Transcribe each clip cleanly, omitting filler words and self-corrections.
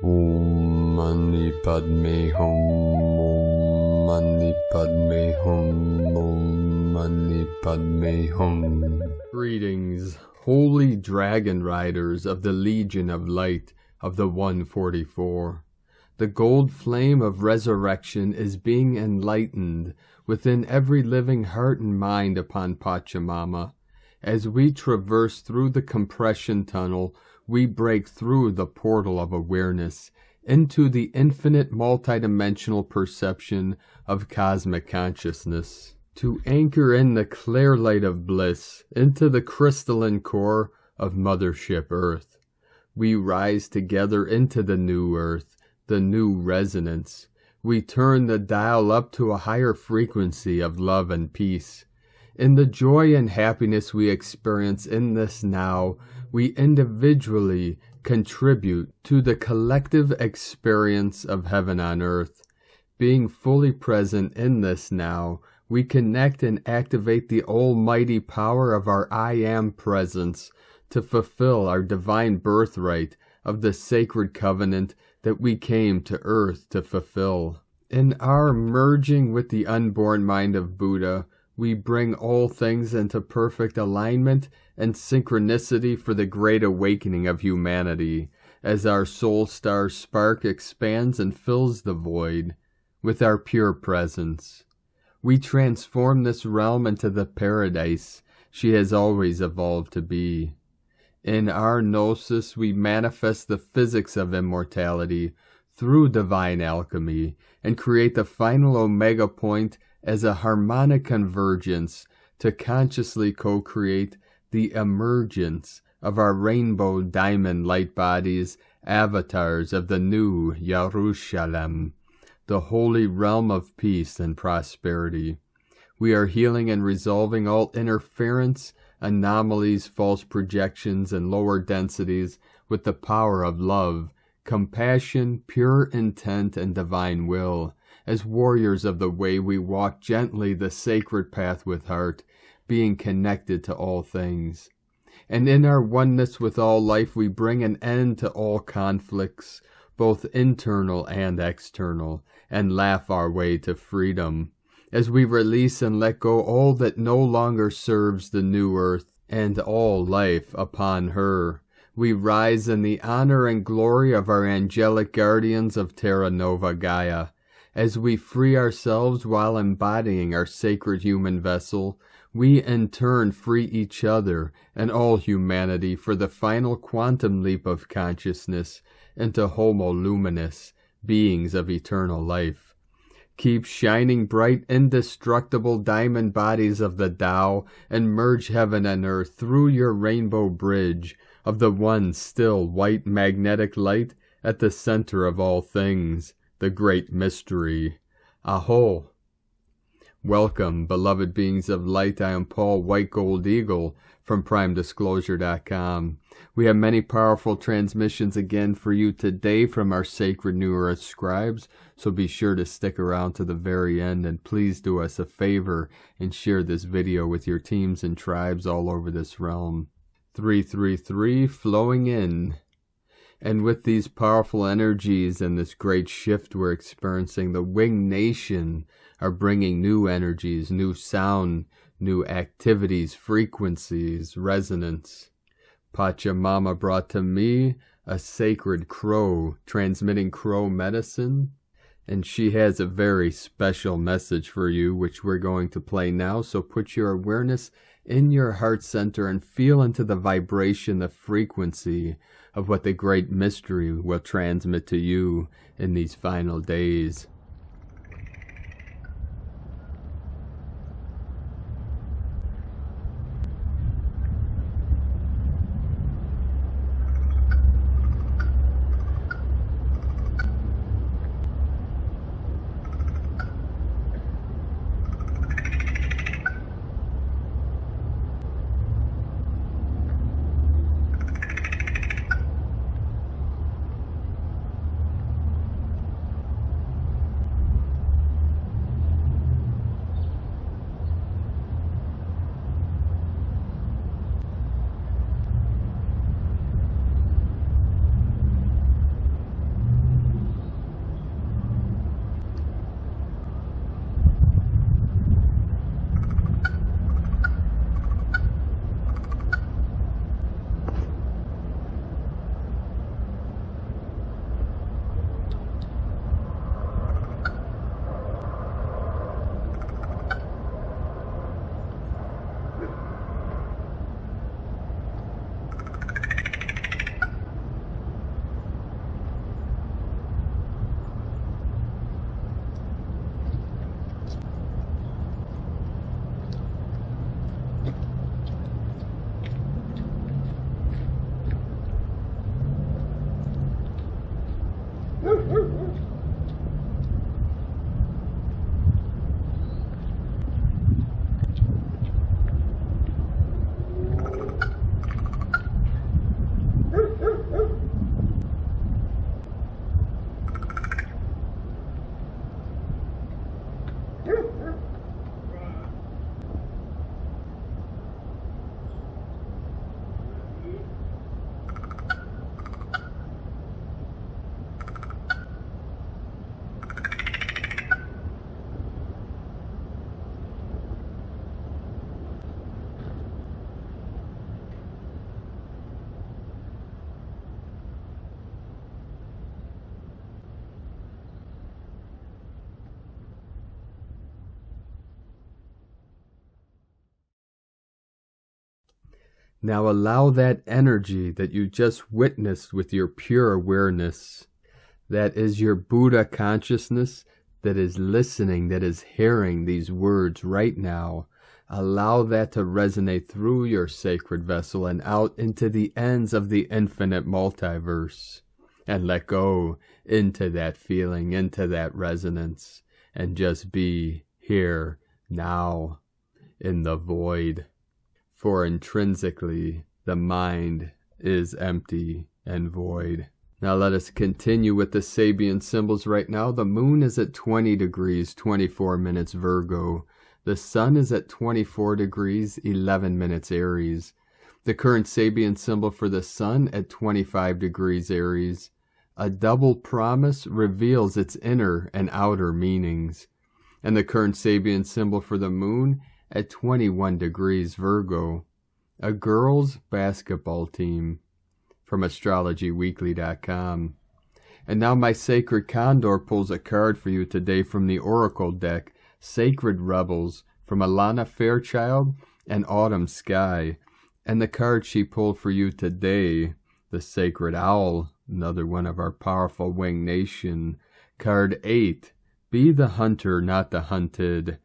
Om Mani Padme Hum. Om Mani Padme Hum. Om Mani Padme Hum. Greetings, holy dragon riders of the Legion of Light of the 144. The gold flame of resurrection is being enlightened within every living heart and mind upon Pachamama. As we traverse through the compression tunnel, we break through the portal of awareness into the infinite multidimensional perception of cosmic consciousness, to anchor in the clear light of bliss into the crystalline core of Mothership Earth. We rise together into the new Earth, the new resonance. We turn the dial up to a higher frequency of love and peace. In the joy and happiness we experience in this now, we individually contribute to the collective experience of heaven on earth. Being fully present in this now, we connect and activate the almighty power of our I Am presence to fulfill our divine birthright of the sacred covenant that we came to earth to fulfill. In our merging with the unborn mind of Buddha, we bring all things into perfect alignment and synchronicity for the great awakening of humanity, as our soul star spark expands and fills the void with our pure presence. We transform this realm into the paradise she has always evolved to be. In our gnosis, we manifest the physics of immortality through divine alchemy and create the final omega point as a harmonic convergence to consciously co-create the emergence of our rainbow diamond light bodies, avatars of the new Yerushalem, the holy realm of peace and prosperity. We are healing and resolving all interference, anomalies, false projections, and lower densities with the power of love, compassion, pure intent, and divine will. As warriors of the way, we walk gently the sacred path with heart, being connected to all things. And in our oneness with all life, we bring an end to all conflicts, both internal and external, and laugh our way to freedom, as we release and let go all that no longer serves the new earth and all life upon her. We rise in the honor and glory of our angelic guardians of Terra Nova Gaia, as we free ourselves while embodying our sacred human vessel. We in turn free each other and all humanity for the final quantum leap of consciousness into Homo Luminous, beings of eternal life. Keep shining bright, indestructible diamond bodies of the Tao, and merge heaven and earth through your rainbow bridge of the one still white magnetic light at the center of all things, the great mystery. Aho! Welcome, beloved beings of light. I am Paul White Gold Eagle from PrimeDisclosure.com. We have many powerful transmissions again for you today from our sacred New Earth scribes, so be sure to stick around to the very end, and please do us a favor and share this video with your teams and tribes all over this realm. 333 flowing in. And with these powerful energies and this great shift we're experiencing, the Wing Nation are bringing new energies, new sound, new activities, frequencies, resonance. Pachamama brought to me a sacred crow, transmitting crow medicine, and she has a very special message for you, which we're going to play now. So put your awareness in your heart center and feel into the vibration, the frequency of what the great mystery will transmit to you in these final days. Now allow that energy that you just witnessed with your pure awareness, that is your Buddha consciousness, that is listening, that is hearing these words right now. Allow that to resonate through your sacred vessel and out into the ends of the infinite multiverse. And let go into that feeling, into that resonance, and just be here, now, in the void. For intrinsically, the mind is empty and void. Now let us continue with the Sabian symbols right now. The moon is at 20 degrees, 24 minutes Virgo. The sun is at 24 degrees, 11 minutes Aries. The current Sabian symbol for the sun at 25 degrees Aries. A double promise reveals its inner and outer meanings. And the current Sabian symbol for the moon at 21 degrees Virgo. A girls' basketball team. From astrologyweekly.com. And now my sacred Condor pulls a card for you today from the Oracle deck, Sacred Rebels, from Alana Fairchild and Autumn Sky. And the card she pulled for you today, the Sacred Owl, another one of our powerful wing nation. Card 8, be the hunter, not the hunted.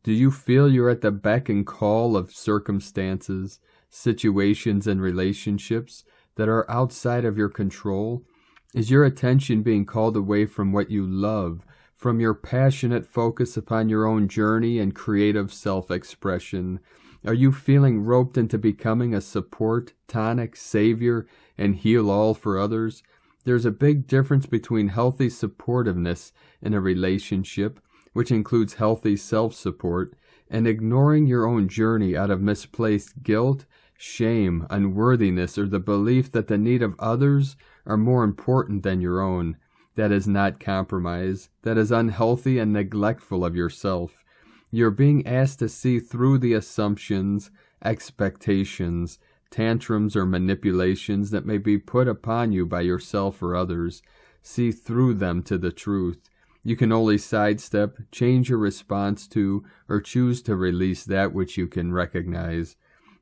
Do you feel you're at the beck and call of circumstances, situations, and relationships that are outside of your control? Is your attention being called away from what you love, from your passionate focus upon your own journey and creative self-expression? Are you feeling roped into becoming a support, tonic, savior, and heal-all for others? There's a big difference between healthy supportiveness in a relationship, which includes healthy self-support, and ignoring your own journey out of misplaced guilt, shame, unworthiness, or the belief that the need of others are more important than your own. That is not compromise. That is unhealthy and neglectful of yourself. You're being asked to see through the assumptions, expectations, tantrums, or manipulations that may be put upon you by yourself or others. See through them to the truth. You can only sidestep, change your response to, or choose to release that which you can recognize.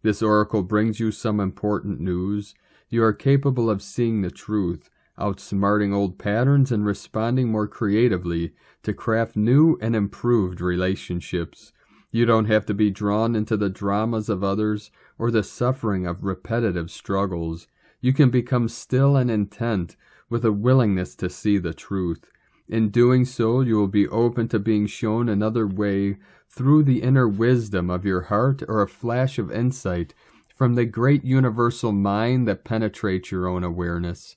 This oracle brings you some important news. You are capable of seeing the truth, outsmarting old patterns, and responding more creatively to craft new and improved relationships. You don't have to be drawn into the dramas of others or the suffering of repetitive struggles. You can become still and intent with a willingness to see the truth. In doing so, you will be open to being shown another way through the inner wisdom of your heart or a flash of insight from the great universal mind that penetrates your own awareness.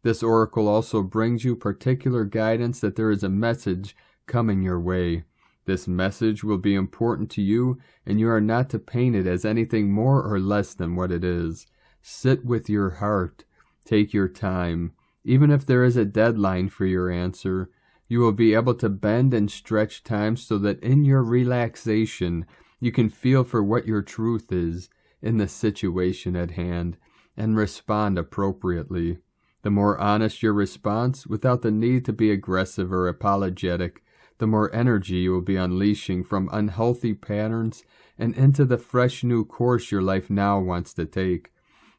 This oracle also brings you particular guidance that there is a message coming your way. This message will be important to you, and you are not to paint it as anything more or less than what it is. Sit with your heart. Take your time. Even if there is a deadline for your answer, you will be able to bend and stretch time so that in your relaxation you can feel for what your truth is in the situation at hand and respond appropriately. The more honest your response, without the need to be aggressive or apologetic, the more energy you will be unleashing from unhealthy patterns and into the fresh new course your life now wants to take.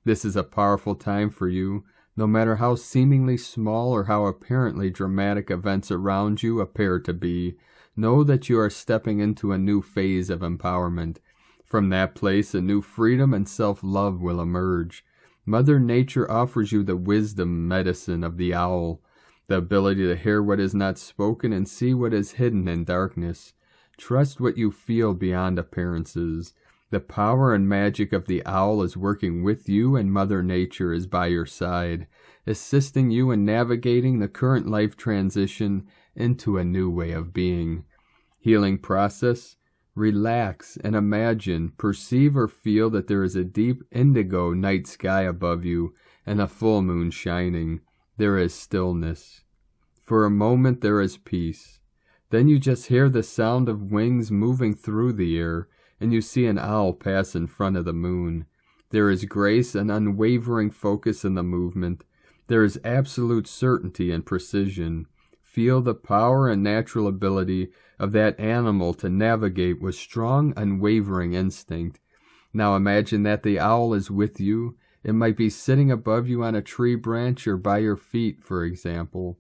This is a powerful time for you. No matter how seemingly small or how apparently dramatic events around you appear to be, know that you are stepping into a new phase of empowerment. From that place, a new freedom and self-love will emerge. Mother Nature offers you the wisdom medicine of the owl. the ability to hear what is not spoken and see what is hidden in darkness. Trust what you feel beyond appearances. The power and magic of the owl is working with you, and Mother Nature is by your side, assisting you in navigating the current life transition into a new way of being. Healing process. Relax and imagine, perceive or feel that there is a deep indigo night sky above you and a full moon shining. There is stillness. For a moment there is peace. Then you just hear the sound of wings moving through the air, and you see an owl pass in front of the moon. There is grace and unwavering focus in the movement. There is absolute certainty and precision. Feel the power and natural ability of that animal to navigate with strong, unwavering instinct. Now imagine that the owl is with you. It might be sitting above you on a tree branch or by your feet, for example.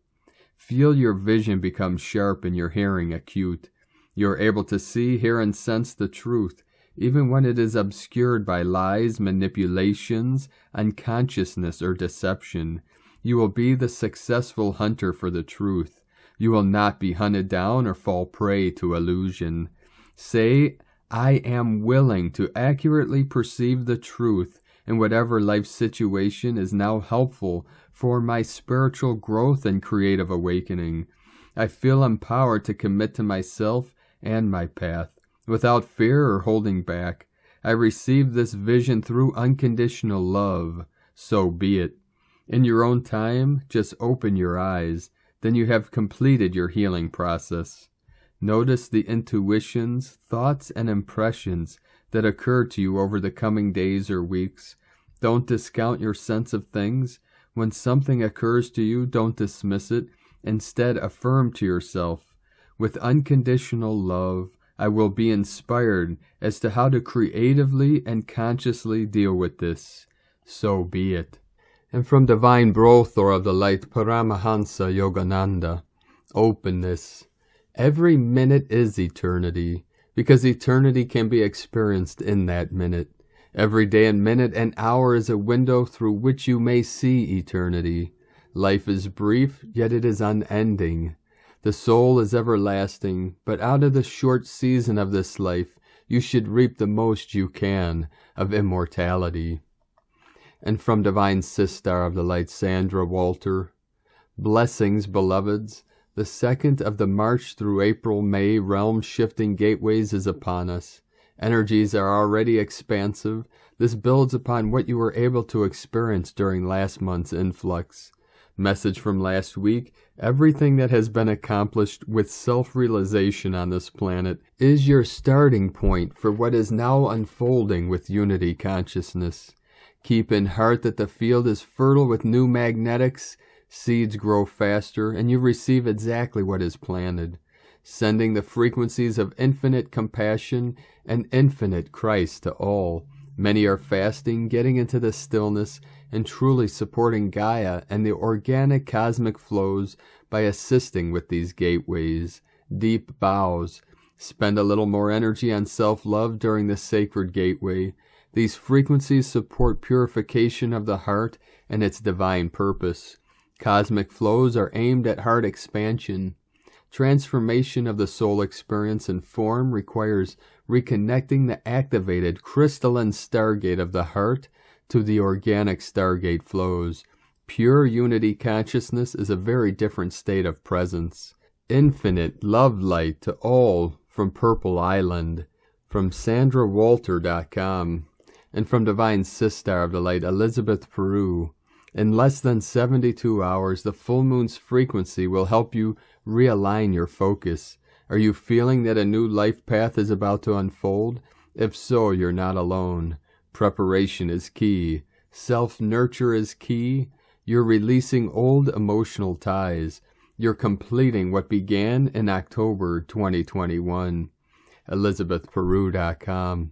Feel your vision become sharp and your hearing acute. You are able to see, hear, and sense the truth, even when it is obscured by lies, manipulations, unconsciousness, or deception. You will be the successful hunter for the truth. You will not be hunted down or fall prey to illusion. Say, I am willing to accurately perceive the truth in whatever life situation is now helpful for my spiritual growth and creative awakening. I feel empowered to commit to myself and my path, without fear or holding back. I receive this vision through unconditional love. So be it. In your own time, just open your eyes. Then you have completed your healing process. Notice the intuitions, thoughts, and impressions that occur to you over the coming days or weeks. Don't discount your sense of things. When something occurs to you, don't dismiss it. Instead, affirm to yourself, with unconditional love, I will be inspired as to how to creatively and consciously deal with this. So be it. And from Divine Brothor of the Light, Paramahansa Yogananda, openness. Every minute is eternity, because eternity can be experienced in that minute. Every day and minute and hour is a window through which you may see eternity. Life is brief, yet it is unending. The soul is everlasting, but out of the short season of this life, you should reap the most you can of immortality. And from Divine Sistar of the Light, Sandra Walter, blessings, beloveds. The 2nd of the March through April-May realm-shifting gateways is upon us. Energies are already expansive. This builds upon what you were able to experience during last month's influx. Message from last week, everything that has been accomplished with self-realization on this planet is your starting point for what is now unfolding with unity consciousness. Keep in heart that the field is fertile with new magnetics, seeds grow faster, and you receive exactly what is planted, sending the frequencies of infinite compassion and infinite Christ to all. Many are fasting, getting into the stillness, and truly supporting Gaia and the organic cosmic flows by assisting with these gateways. Deep bows. Spend a little more energy on self-love during the sacred gateway. These frequencies support purification of the heart and its divine purpose. Cosmic flows are aimed at heart expansion. Transformation of the soul experience and form requires reconnecting the activated crystalline stargate of the heart to the organic stargate flows. Pure unity consciousness is a very different state of presence. Infinite love light to all from Purple Island, from SandraWalter.com, and from Divine Sistar of the Light, Elizabeth Peru. In less than 72 hours, the full moon's frequency will help you realign your focus. Are you feeling that a new life path is about to unfold? If so, you're not alone. Preparation is key. Self-nurture is key. You're releasing old emotional ties. You're completing what began in October 2021. ElizabethPeru.com.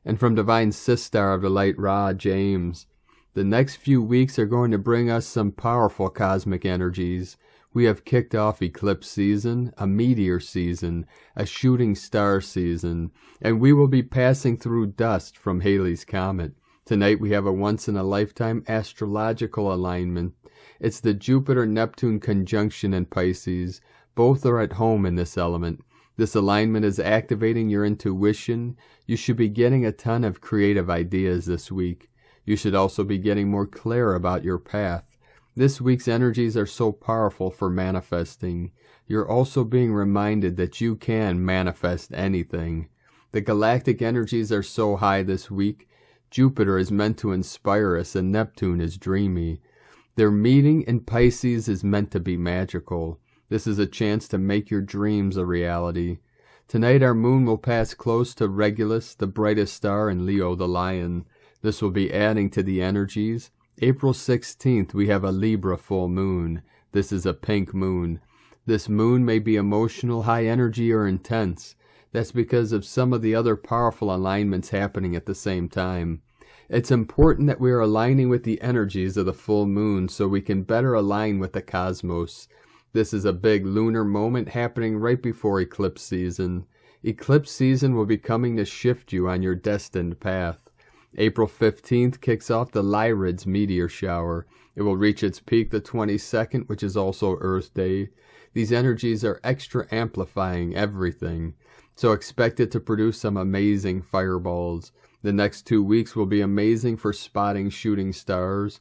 And from Divine Sistar of the Light, Ra James. The next few weeks are going to bring us some powerful cosmic energies. We have kicked off eclipse season, a meteor season, a shooting star season, and we will be passing through dust from Halley's Comet. Tonight we have a once-in-a-lifetime astrological alignment, It's the Jupiter-Neptune conjunction in Pisces. Both are at home in this element. This alignment is activating your intuition. You should be getting a ton of creative ideas this week. You should also be getting more clear about your path. This week's energies are so powerful for manifesting. You're also being reminded that you can manifest anything. The galactic energies are so high this week. Jupiter is meant to inspire us and Neptune is dreamy. Their meeting in Pisces is meant to be magical. This is a chance to make your dreams a reality. Tonight our moon will pass close to Regulus, the brightest star, and Leo the lion. This will be adding to the energies. April 16th we have a Libra full moon. This is a pink moon. This moon may be emotional, high energy, or intense. That's because of some of the other powerful alignments happening at the same time. It's important that we are aligning with the energies of the full moon so we can better align with the cosmos. This is a big lunar moment happening right before eclipse season. Eclipse season will be coming to shift you on your destined path. April 15th kicks off the Lyrids meteor shower. It will reach its peak the 22nd, which is also Earth Day. These energies are extra amplifying everything, so expect it to produce some amazing fireballs. The next 2 weeks will be amazing for spotting shooting stars.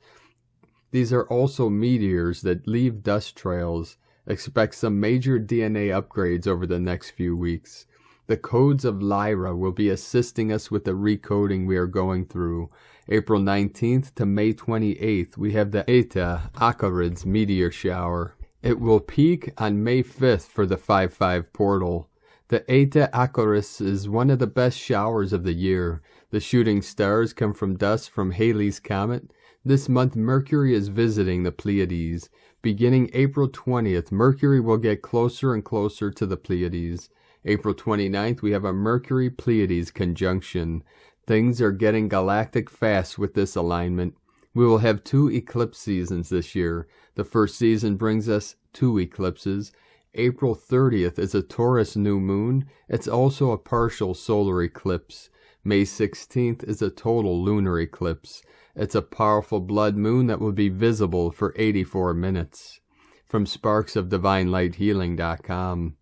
These are also meteors that leave dust trails. Expect some major DNA upgrades over the next few weeks. The codes of Lyra will be assisting us with the recoding we are going through. April 19th to May 28th, we have the Eta Akarids meteor shower. It will peak on May 5th for the 5-5 portal. The Eta Acaris is one of the best showers of the year. The shooting stars come from dust from Halley's Comet. This month Mercury is visiting the Pleiades. Beginning April 20th, Mercury will get closer and closer to the Pleiades. April 29th, we have a Mercury-Pleiades conjunction. Things are getting galactic fast with this alignment. We will have 2 eclipse seasons this year. The first season brings us 2 eclipses. April 30th is a Taurus new moon. It's also a partial solar eclipse. May 16th is a total lunar eclipse. It's a powerful blood moon that will be visible for 84 minutes. From sparksofdivinelighealing.com.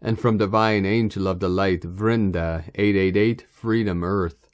And from Divine Angel of the Light, Vrinda, 888, Freedom Earth.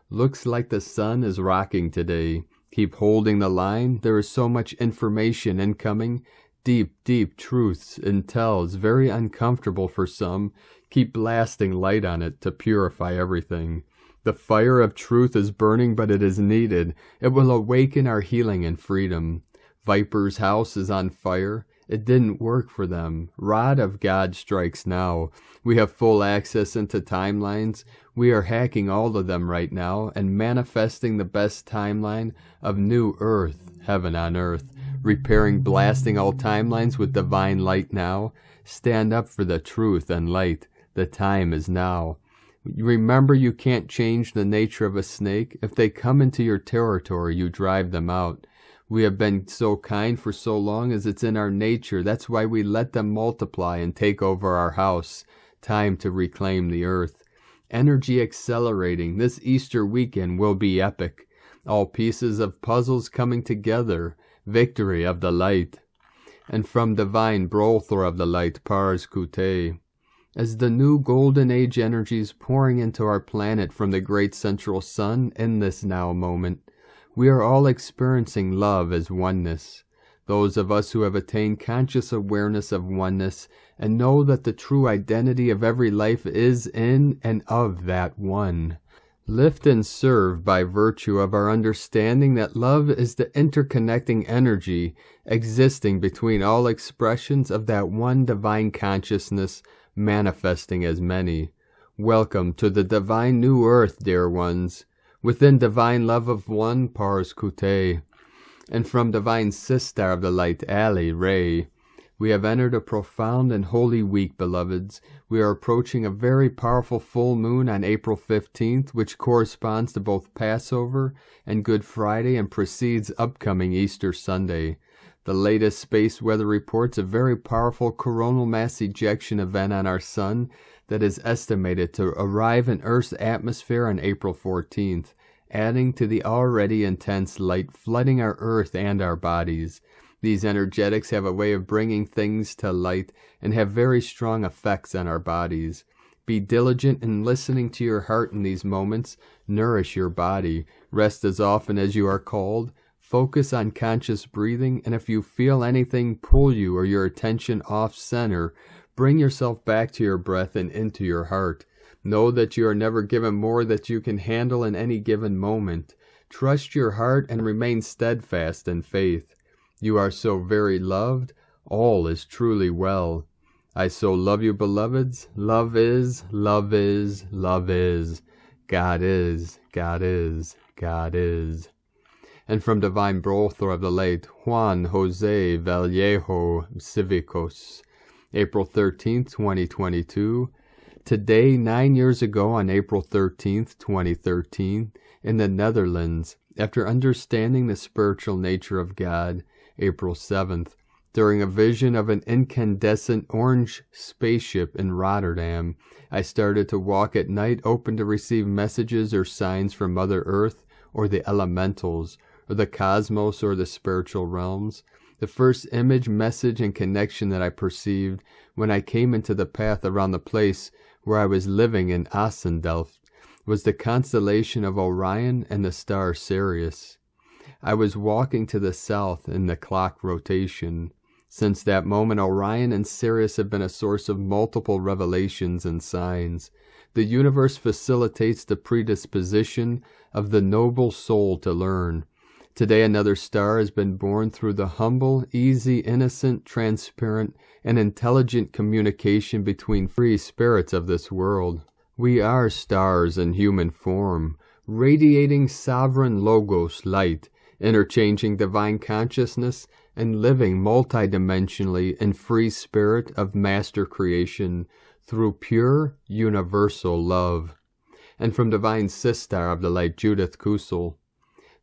Looks like the sun is rocking today. Keep holding the line. There is so much information incoming. Deep, deep truths, intels, very uncomfortable for some. Keep blasting light on it to purify everything. The fire of truth is burning, but it is needed. It will awaken our healing and freedom. Viper's house is on fire. It didn't work for them. Rod of God strikes now. We have full access into timelines. We are hacking all of them right now and manifesting the best timeline of new earth, heaven on earth. Repairing, blasting all timelines with divine light now. Stand up for the truth and light. The time is now. Remember, you can't change the nature of a snake. If they come into your territory, you drive them out. We have been so kind for so long as it's in our nature. That's why we let them multiply and take over our house. Time to reclaim the earth. Energy accelerating. This Easter weekend will be epic. All pieces of puzzles coming together. Victory of the light. And from Divine Brother of the Light, Pars Kute. As the new golden age energies pouring into our planet from the great central sun in this now moment, we are all experiencing love as oneness. Those of us who have attained conscious awareness of oneness and know that the true identity of every life is in and of that one. Lift and serve by virtue of our understanding that love is the interconnecting energy existing between all expressions of that one divine consciousness manifesting as many. Welcome to the divine new earth, dear ones. Within divine love of one, Pars Kute. And from divine sister of the light, Ali, Ray. We have entered a profound and holy week, beloveds. We are approaching a very powerful full moon on April 15th, which corresponds to both Passover and Good Friday and precedes upcoming Easter Sunday. The latest space weather reports a very powerful coronal mass ejection event on our sun that is estimated to arrive in Earth's atmosphere on April 14th, adding to the already intense light flooding our Earth and our bodies. These energetics have a way of bringing things to light and have very strong effects on our bodies. Be diligent in listening to your heart in these moments. Nourish your body. Rest as often as you are called. Focus on conscious breathing, and if you feel anything pull you or your attention off-center, bring yourself back to your breath and into your heart. Know that you are never given more than you can handle in any given moment. Trust your heart and remain steadfast in faith. You are so very loved. All is truly well. I so love you, beloveds. Love is, love is, love is. God is, God is, God is. And from Divine Brother of the late Juan Jose Vallejo Cívicos, April 13th, 2022. Today, 9 years ago on April 13th, 2013, in the Netherlands, after understanding the spiritual nature of God, April 7th, during a vision of an incandescent orange spaceship in Rotterdam, I started to walk at night open to receive messages or signs from Mother Earth or the elementals, or the cosmos or the spiritual realms. The first image, message, and connection that I perceived when I came into the path around the place where I was living in Assendelft was the constellation of Orion and the star Sirius. I was walking to the south in the clock rotation. Since that moment, Orion and Sirius have been a source of multiple revelations and signs. The universe facilitates the predisposition of the noble soul to learn. Today another star has been born through the humble, easy, innocent, transparent, and intelligent communication between free spirits of this world. We are stars in human form, radiating sovereign logos light, interchanging divine consciousness, and living multidimensionally in free spirit of master creation through pure, universal love. And from Divine Sister of the Light Judith Kusel,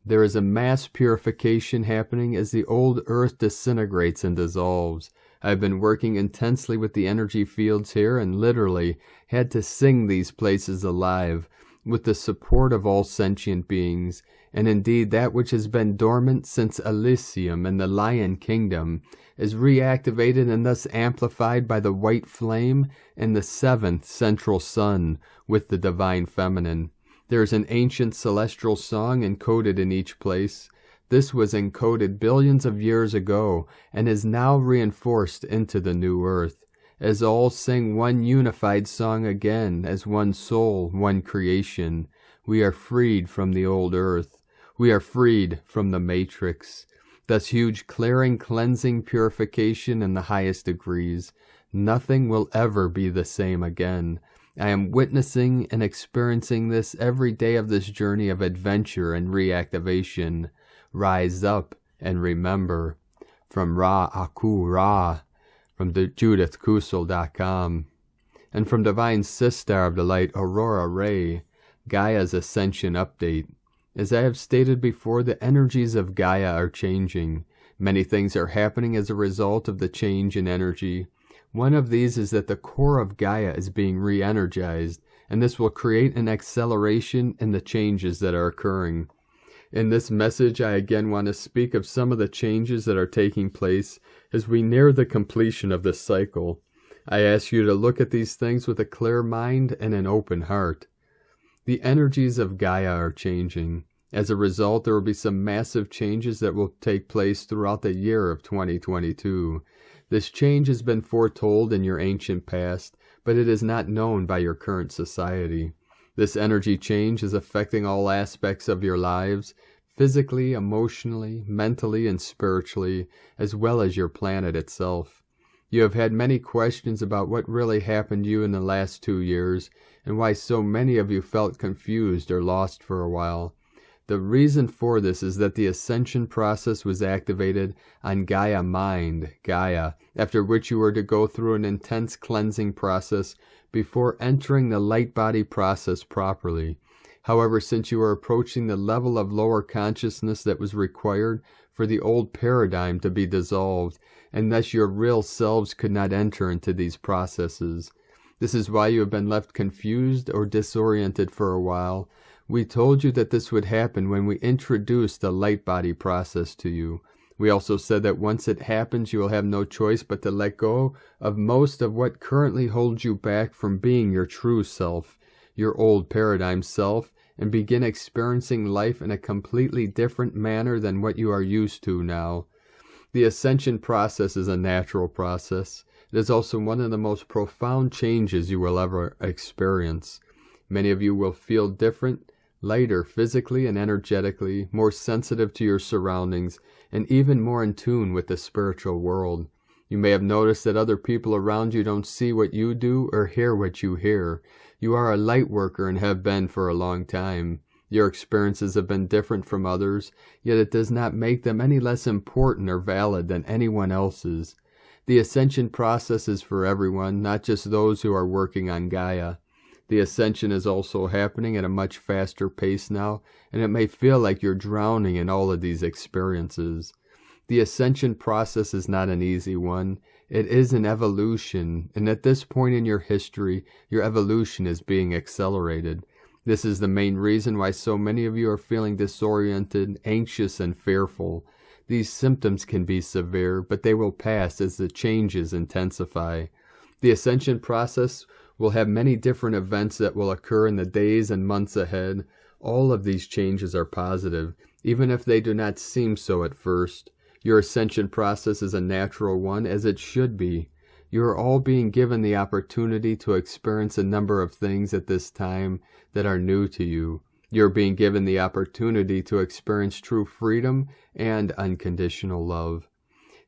there is a mass purification happening as the old earth disintegrates and dissolves. I've been working intensely with the energy fields here and literally had to sing these places alive with the support of all sentient beings, and indeed that which has been dormant since Elysium and the Lion Kingdom is reactivated and thus amplified by the white flame and the seventh central sun with the divine feminine. There is an ancient celestial song encoded in each place. This was encoded billions of years ago and is now reinforced into the new earth, as all sing one unified song again, as one soul, one creation. We are freed from the old earth. We are freed from the matrix. Thus huge clearing, cleansing, purification in the highest degrees. Nothing will ever be the same again. I am witnessing and experiencing this every day of this journey of adventure and reactivation. Rise up and remember. From Ra Aku Ra, from the JudithKusel.com. And from Divine Sister of the Light Aurora Ray, Gaia's Ascension Update. As I have stated before, the energies of Gaia are changing. Many things are happening as a result of the change in energy. One of these is that the core of Gaia is being re-energized, and this will create an acceleration in the changes that are occurring. In this message, I again want to speak of some of the changes that are taking place as we near the completion of this cycle. I ask you to look at these things with a clear mind and an open heart. The energies of Gaia are changing. As a result, there will be some massive changes that will take place throughout the year of 2022. This change has been foretold in your ancient past, but it is not known by your current society. This energy change is affecting all aspects of your lives, physically, emotionally, mentally, and spiritually, as well as your planet itself. You have had many questions about what really happened to you in the last 2 years, and why so many of you felt confused or lost for a while. The reason for this is that the ascension process was activated on Gaia Mind, Gaia, after which you were to go through an intense cleansing process before entering the light body process properly. However, since you are approaching the level of lower consciousness that was required for the old paradigm to be dissolved, and thus your real selves could not enter into these processes. This is why you have been left confused or disoriented for a while. We told you that this would happen when we introduced the light body process to you. We also said that once it happens, you will have no choice but to let go of most of what currently holds you back from being your true self, your old paradigm self, and begin experiencing life in a completely different manner than what you are used to now. The ascension process is a natural process. It is also one of the most profound changes you will ever experience. Many of you will feel different, lighter physically and energetically, more sensitive to your surroundings, and even more in tune with the spiritual world. You may have noticed that other people around you don't see what you do or hear what you hear. You are a light worker and have been for a long time. Your experiences have been different from others, yet it does not make them any less important or valid than anyone else's. The ascension process is for everyone, not just those who are working on Gaia. The ascension is also happening at a much faster pace now, and it may feel like you're drowning in all of these experiences. The ascension process is not an easy one. It is an evolution, and at this point in your history, your evolution is being accelerated. This is the main reason why so many of you are feeling disoriented, anxious, and fearful. These symptoms can be severe, but they will pass as the changes intensify. The ascension process will have many different events that will occur in the days and months ahead. All of these changes are positive, even if they do not seem so at first. Your ascension process is a natural one, as it should be. You are all being given the opportunity to experience a number of things at this time that are new to you. You're being given the opportunity to experience true freedom and unconditional love.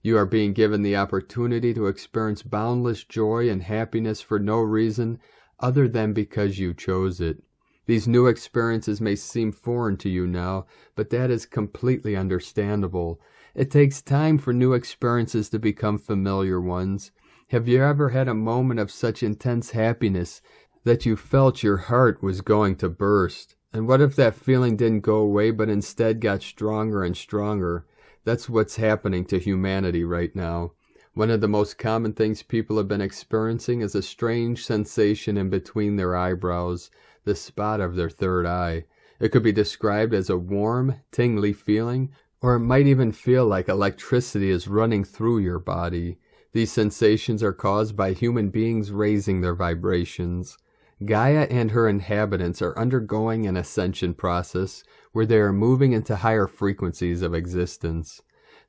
You are being given the opportunity to experience boundless joy and happiness for no reason other than because you chose it. These new experiences may seem foreign to you now, but that is completely understandable. It takes time for new experiences to become familiar ones. Have you ever had a moment of such intense happiness that you felt your heart was going to burst? And what if that feeling didn't go away, but instead got stronger and stronger? That's what's happening to humanity right now. One of the most common things people have been experiencing is a strange sensation in between their eyebrows, the spot of their third eye. It could be described as a warm, tingly feeling, or it might even feel like electricity is running through your body. These sensations are caused by human beings raising their vibrations. Gaia and her inhabitants are undergoing an ascension process where they are moving into higher frequencies of existence.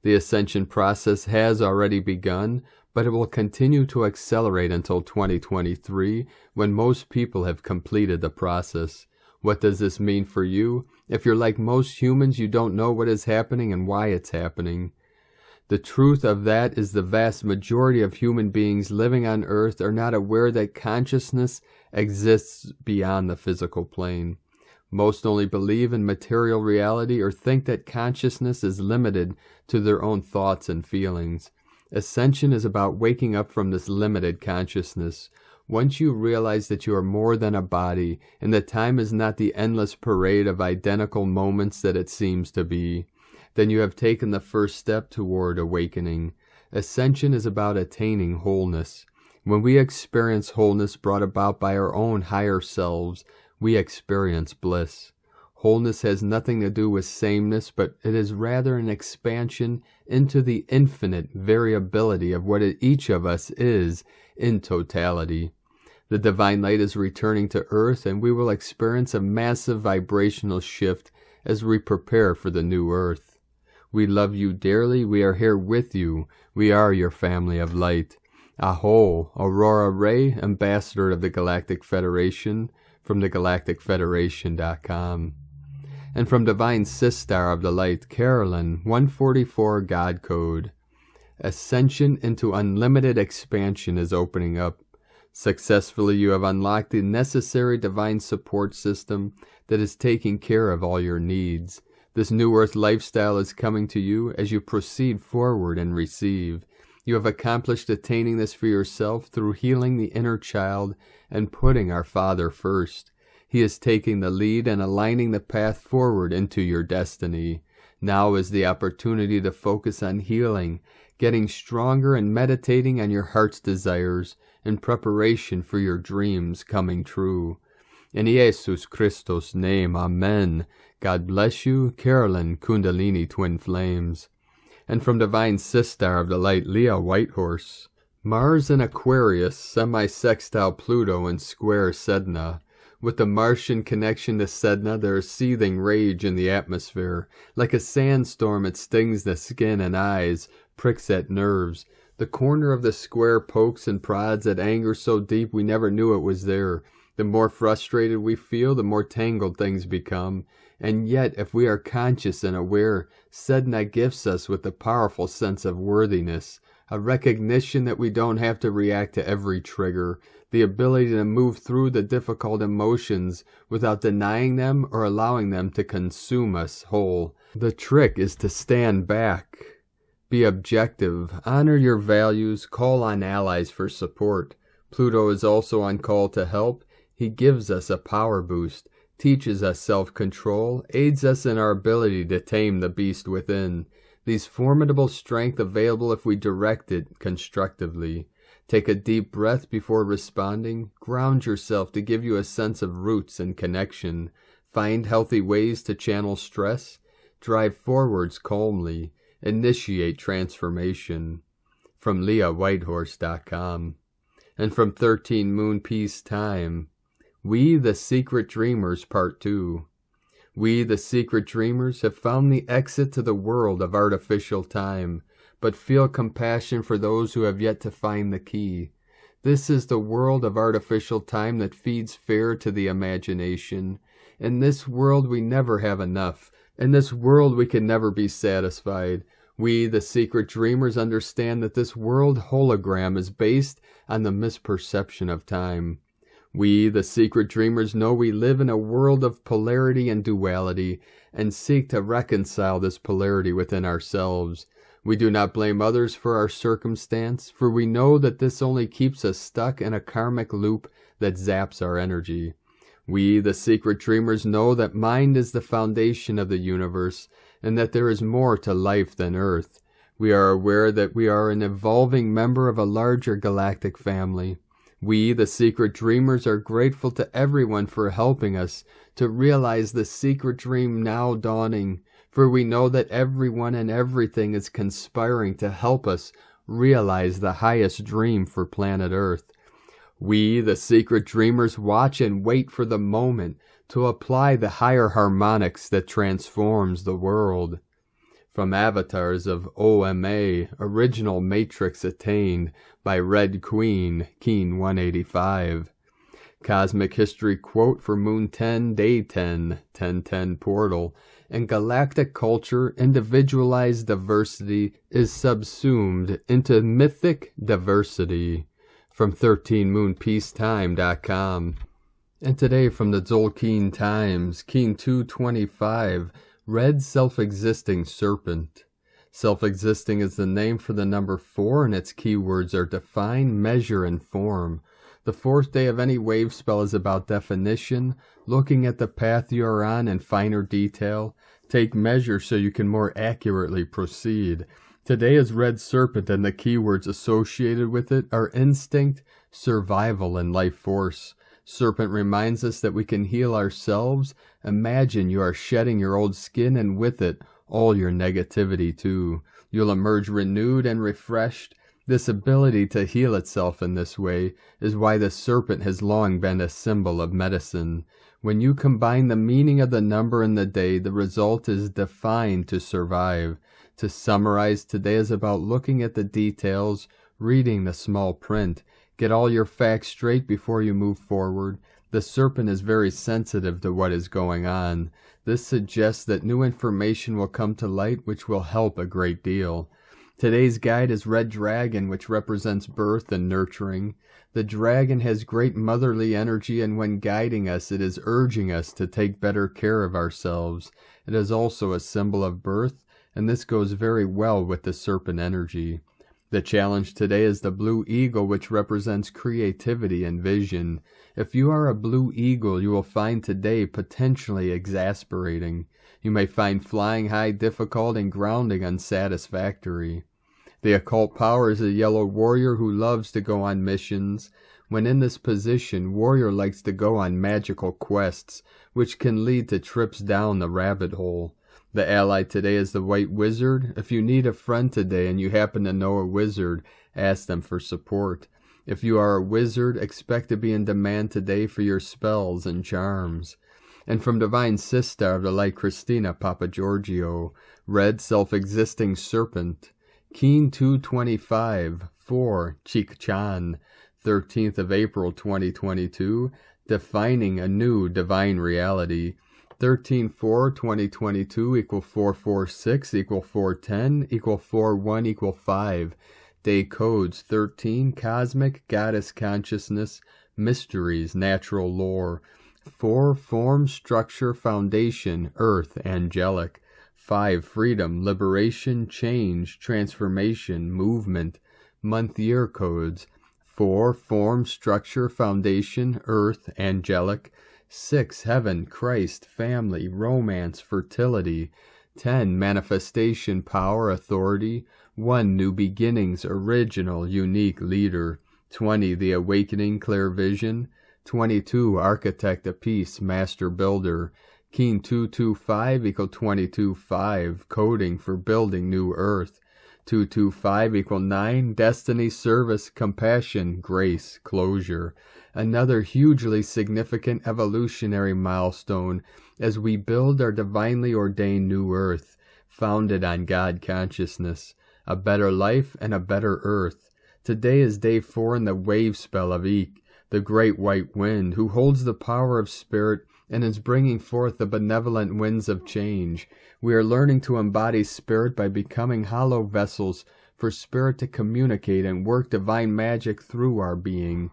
The ascension process has already begun, but it will continue to accelerate until 2023, when most people have completed the process. What does this mean for you? If you're like most humans, you don't know what is happening and why it's happening. The truth of that is the vast majority of human beings living on Earth are not aware that consciousness exists beyond the physical plane. Most only believe in material reality or think that consciousness is limited to their own thoughts and feelings. Ascension is about waking up from this limited consciousness. Once you realize that you are more than a body, and that time is not the endless parade of identical moments that it seems to be, then you have taken the first step toward awakening. Ascension is about attaining wholeness. When we experience wholeness brought about by our own higher selves, we experience bliss. Wholeness has nothing to do with sameness, but it is rather an expansion into the infinite variability of what each of us is in totality. The divine light is returning to Earth, and we will experience a massive vibrational shift as we prepare for the new Earth. We love you dearly. We are here with you. We are your family of light. Aho, Aurora Ray, Ambassador of the Galactic Federation, from thegalacticfederation.com. And from Divine Sistar of the Light, Carolyn, 144 God Code. Ascension into unlimited expansion is opening up. Successfully, you have unlocked the necessary divine support system that is taking care of all your needs. This new Earth lifestyle is coming to you as you proceed forward and receive. You have accomplished attaining this for yourself through healing the inner child and putting our Father first. He is taking the lead and aligning the path forward into your destiny. Now is the opportunity to focus on healing, getting stronger, and meditating on your heart's desires in preparation for your dreams coming true. In Jesus Christos' name, Amen. God bless you, Carolyn Kundalini Twin Flames. And from divine sistar of the light Leo Whitehorse, Mars in Aquarius, semi-sextile Pluto in square Sedna. With the Martian connection to Sedna, there is seething rage in the atmosphere. Like a sandstorm, it stings the skin and eyes, pricks at nerves. The corner of the square pokes and prods at anger so deep we never knew it was there. The more frustrated we feel, the more tangled things become. And yet, if we are conscious and aware, Sedna gifts us with a powerful sense of worthiness, a recognition that we don't have to react to every trigger, the ability to move through the difficult emotions without denying them or allowing them to consume us whole. The trick is to stand back. Be objective, honor your values, call on allies for support. Pluto is also on call to help. He gives us a power boost, teaches us self-control, aids us in our ability to tame the beast within. These formidable strength available if we direct it constructively. Take a deep breath before responding. Ground yourself to give you a sense of roots and connection. Find healthy ways to channel stress. Drive forwards calmly. Initiate transformation. From LeahWhitehorse.com. And from 13 Moon Peace Time. We the Secret Dreamers Part 2. We the Secret Dreamers have found the exit to the world of artificial time, but feel compassion for those who have yet to find the key. This is the world of artificial time that feeds fear to the imagination. In this world we never have enough. In this world we can never be satisfied. We, the Secret Dreamers, understand that this world hologram is based on the misperception of time. We, the Secret Dreamers, know we live in a world of polarity and duality, and seek to reconcile this polarity within ourselves. We do not blame others for our circumstance, for we know that this only keeps us stuck in a karmic loop that zaps our energy. We, the Secret Dreamers, know that mind is the foundation of the universe, and that there is more to life than Earth. We are aware that we are an evolving member of a larger galactic family. We, the Secret Dreamers, are grateful to everyone for helping us to realize the secret dream now dawning, for we know that everyone and everything is conspiring to help us realize the highest dream for planet Earth. We, the Secret Dreamers, watch and wait for the moment to apply the higher harmonics that transforms the world. From Avatars of OMA, Original Matrix Attained by Red Queen, Keen 185. Cosmic History Quote for Moon 10, Day 10, 1010 Portal. In galactic culture, individualized diversity is subsumed into mythic diversity. From 13moonpeacetime.com. And today from the Tzolk'in Times, Keen 225, Red Self-Existing Serpent. Self-existing is the name for the number 4, and its keywords are define, measure, and form. The 4th day of any wave spell is about definition, looking at the path you are on in finer detail. Take measure so you can more accurately proceed. Today is Red Serpent, and the keywords associated with it are instinct, survival, and life force. Serpent reminds us that we can heal ourselves. Imagine you are shedding your old skin, and with it, all your negativity too. You'll emerge renewed and refreshed. This ability to heal itself in this way is why the serpent has long been a symbol of medicine. When you combine the meaning of the number and the day, the result is defined to survive. To summarize, today is about looking at the details, reading the small print. Get all your facts straight before you move forward. The serpent is very sensitive to what is going on. This suggests that new information will come to light which will help a great deal. Today's guide is Red Dragon, which represents birth and nurturing. The dragon has great motherly energy, and when guiding us, it is urging us to take better care of ourselves. It is also a symbol of birth, and this goes very well with the serpent energy. The challenge today is the blue eagle, which represents creativity and vision. If you are a blue eagle, you will find today potentially exasperating. You may find flying high difficult and grounding unsatisfactory. The occult power is a yellow warrior who loves to go on missions. When in this position, warrior likes to go on magical quests, which can lead to trips down the rabbit hole. The ally today is the white wizard. If you need a friend today and you happen to know a wizard, ask them for support. If you are a wizard, expect to be in demand today for your spells and charms. And from Divine Sister of the Light Christina Papa Giorgio, red self-existing serpent. Keen 225, 4, Chik Chan, 13th of April 2022, defining a new divine reality. 13-4-2022 equal 446 equal 410 equal 41 equal 5. Day codes 13, cosmic, goddess consciousness, mysteries, natural lore. 4, form, structure, foundation, earth, angelic. 5, freedom, liberation, change, transformation, movement, month-year codes. 4, form, structure, foundation, earth, angelic. 6, heaven, Christ, family, romance, fertility. 10, manifestation, power, authority. 1, new beginnings, original, unique leader. 20, the awakening, clear vision. 22, architect of peace, master builder. Keen 225 equal 22-5, coding for building new earth. 225 equal 9, destiny, service, compassion, grace, closure. Another hugely significant evolutionary milestone as we build our divinely ordained new earth, founded on God consciousness, a better life and a better earth. Today is day 4 in the wave spell of Eek, the great white wind, who holds the power of spirit and is bringing forth the benevolent winds of change. We are learning to embody spirit by becoming hollow vessels for spirit to communicate and work divine magic through our being.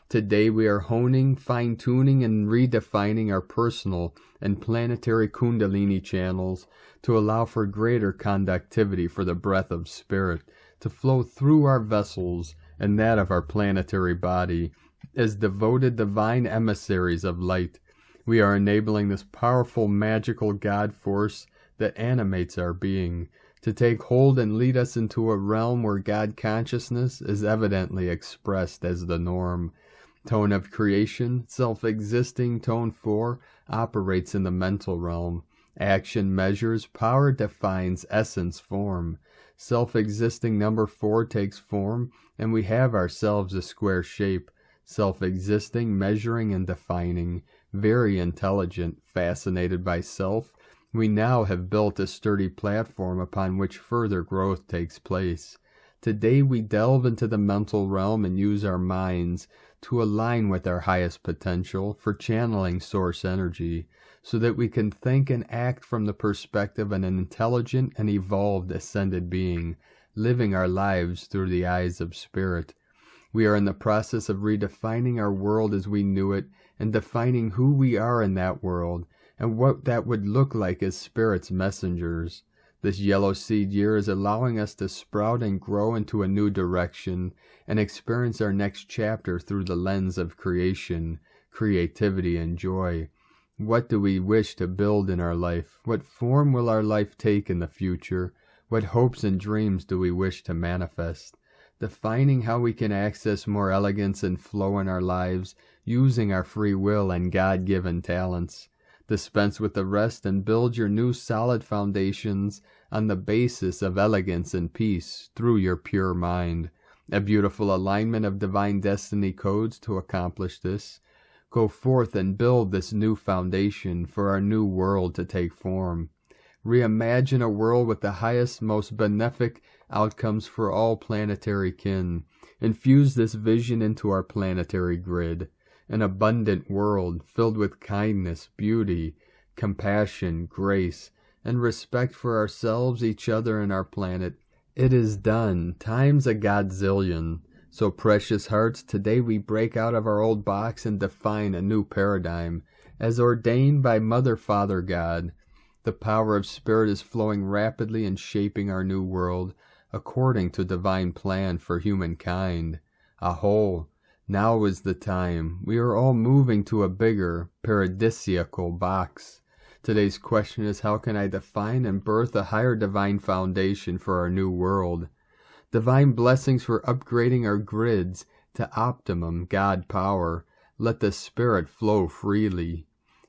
Today we are honing, fine-tuning, and redefining our personal and planetary kundalini channels to allow for greater conductivity for the breath of spirit to flow through our vessels and that of our planetary body as devoted divine emissaries of light. We are enabling this powerful magical God force that animates our being to take hold and lead us into a realm where God consciousness is evidently expressed as the norm. Tone of creation, self-existing, tone 4, operates in the mental realm. Action measures, power defines, essence form. Self-existing number 4 takes form, and we have ourselves a square shape. Self-existing, measuring and defining, very intelligent, fascinated by self, we now have built a sturdy platform upon which further growth takes place. Today we delve into the mental realm and use our minds to align with our highest potential for channeling source energy, so that we can think and act from the perspective of an intelligent and evolved ascended being, living our lives through the eyes of spirit. We are in the process of redefining our world as we knew it and defining who we are in that world and what that would look like as spirit's messengers. This yellow seed year is allowing us to sprout and grow into a new direction and experience our next chapter through the lens of creation, creativity, and joy. What do we wish to build in our life? What form will our life take in the future? What hopes and dreams do we wish to manifest? Defining how we can access more elegance and flow in our lives using our free will and God-given talents. Dispense with the rest and build your new solid foundations on the basis of elegance and peace through your pure mind. A beautiful alignment of divine destiny codes to accomplish this. Go forth and build this new foundation for our new world to take form. Reimagine a world with the highest, most benefic outcomes for all planetary kin. Infuse this vision into our planetary grid. An abundant world filled with kindness, beauty, compassion, grace, and respect for ourselves, each other, and our planet. It is done, times a godzillion. So precious hearts, today we break out of our old box and define a new paradigm, as ordained by Mother, Father, God. The power of spirit is flowing rapidly and shaping our new world, according to divine plan for humankind. Aho! Now is the time. We are all moving to a bigger, paradisiacal box. Today's question is, how can I define and birth a higher divine foundation for our new world? Divine blessings for upgrading our grids to optimum God power. Let the Spirit flow freely.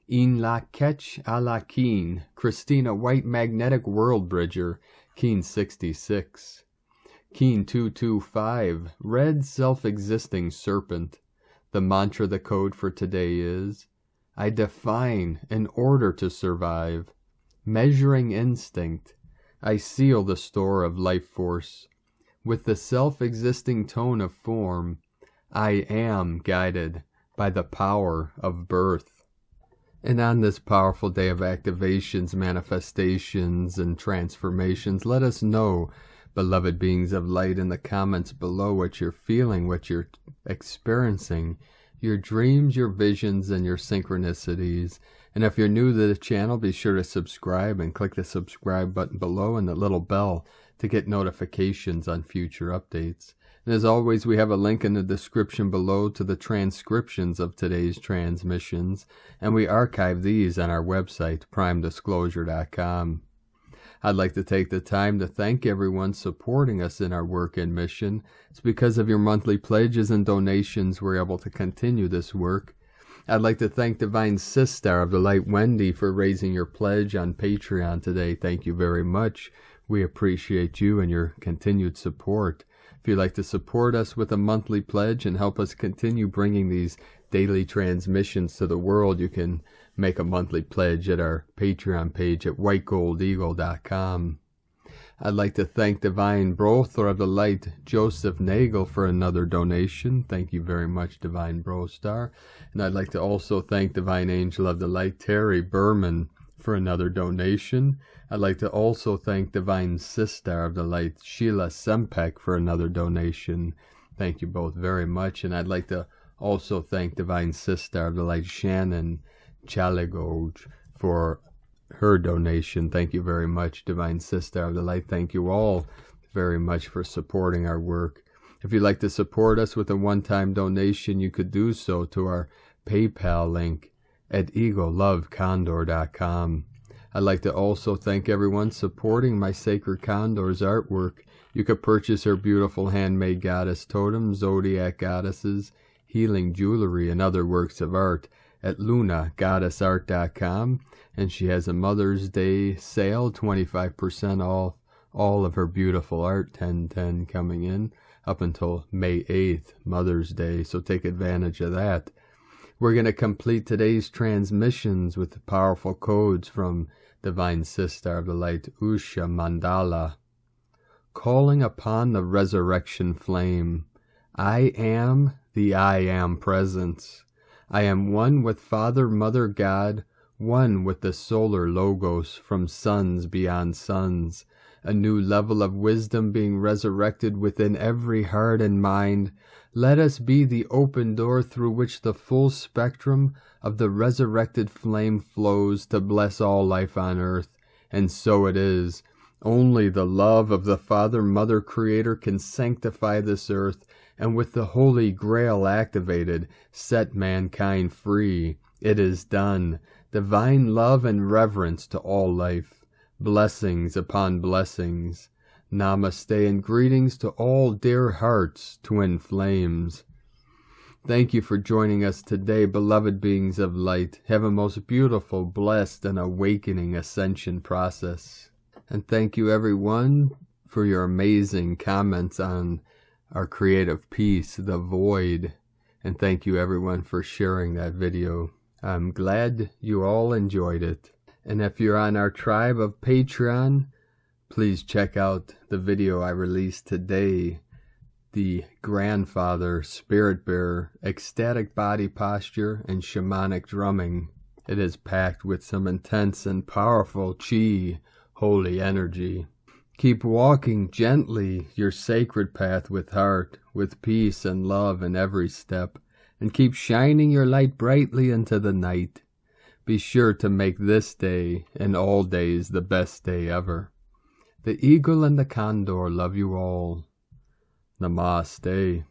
In la Ketch a la Keen, Christina White Magnetic World Bridger, Keen 66. Keen 225, Red Self-Existing Serpent. The mantra, the code for today is, I define in order to survive. Measuring instinct, I seal the store of life force. With the self-existing tone of form, I am guided by the power of birth. And on this powerful day of activations, manifestations, and transformations, let us know, beloved beings of light, in the comments below what you're feeling, what you're experiencing, your dreams, your visions, and your synchronicities. And if you're new to the channel, be sure to subscribe and click the subscribe button below and the little bell to get notifications on future updates. And as always, we have a link in the description below to the transcriptions of today's transmissions, and we archive these on our website, primedisclosure.com. I'd like to take the time to thank everyone supporting us in our work and mission. It's because of your monthly pledges and donations we're able to continue this work. I'd like to thank Divine Sister of the Light, Wendy, for raising your pledge on Patreon today. Thank you very much. We appreciate you and your continued support. If you'd like to support us with a monthly pledge and help us continue bringing these daily transmissions to the world, you can make a monthly pledge at our Patreon page at whitegoldeagle.com. I'd like to thank Divine Brother of the Light, Joseph Nagel, for another donation. Thank you very much, Divine Brostar. And I'd like to also thank Divine Angel of the Light, Terry Berman, for another donation. I'd like to also thank Divine Sister of the Light, Sheila Sempek, for another donation. Thank you both very much. And I'd like to also thank Divine Sister of the Light, Shannon Chaligoj, for her donation. Thank you very much, Divine Sister of the Light. Thank you all very much for supporting our work. If you'd like to support us with a one-time donation, you could do so to our PayPal link at eaglelovecondor.com. I'd like to also thank everyone supporting my Sacred Condor's artwork. You could purchase her beautiful handmade goddess totems, zodiac goddesses, healing jewelry, and other works of art at lunagoddessart.com. And she has a Mother's Day sale, 25% off all of her beautiful art, 10/10 coming in up until May 8th, Mother's Day. So take advantage of that. We're going to complete today's transmissions with the powerful codes from Divine Sister of the Light, Usha Mandala. Calling upon the resurrection flame, I am the I Am Presence. I am one with Father, Mother, God, one with the solar logos from suns beyond suns, a new level of wisdom being resurrected within every heart and mind. Let us be the open door through which the full spectrum of the resurrected flame flows to bless all life on earth. And so it is. Only the love of the Father, Mother, Creator can sanctify this earth, and with the Holy Grail activated, set mankind free. It is done. Divine love and reverence to all life. Blessings upon blessings. Namaste and greetings to all dear hearts, twin flames. Thank you for joining us today, beloved beings of light. Have a most beautiful, blessed, and awakening ascension process. And thank you everyone for your amazing comments on our creative piece, The Void. And thank you everyone for sharing that video. I'm glad you all enjoyed it. And if you're on our tribe of Patreon, please check out the video I released today, the Grandfather Spirit Bearer Ecstatic Body Posture and Shamanic Drumming. It is packed with some intense and powerful chi, holy energy. Keep walking gently your sacred path with heart, with peace and love in every step, and keep shining your light brightly into the night. Be sure to make this day and all days the best day ever. The eagle and the condor love you all. Namaste.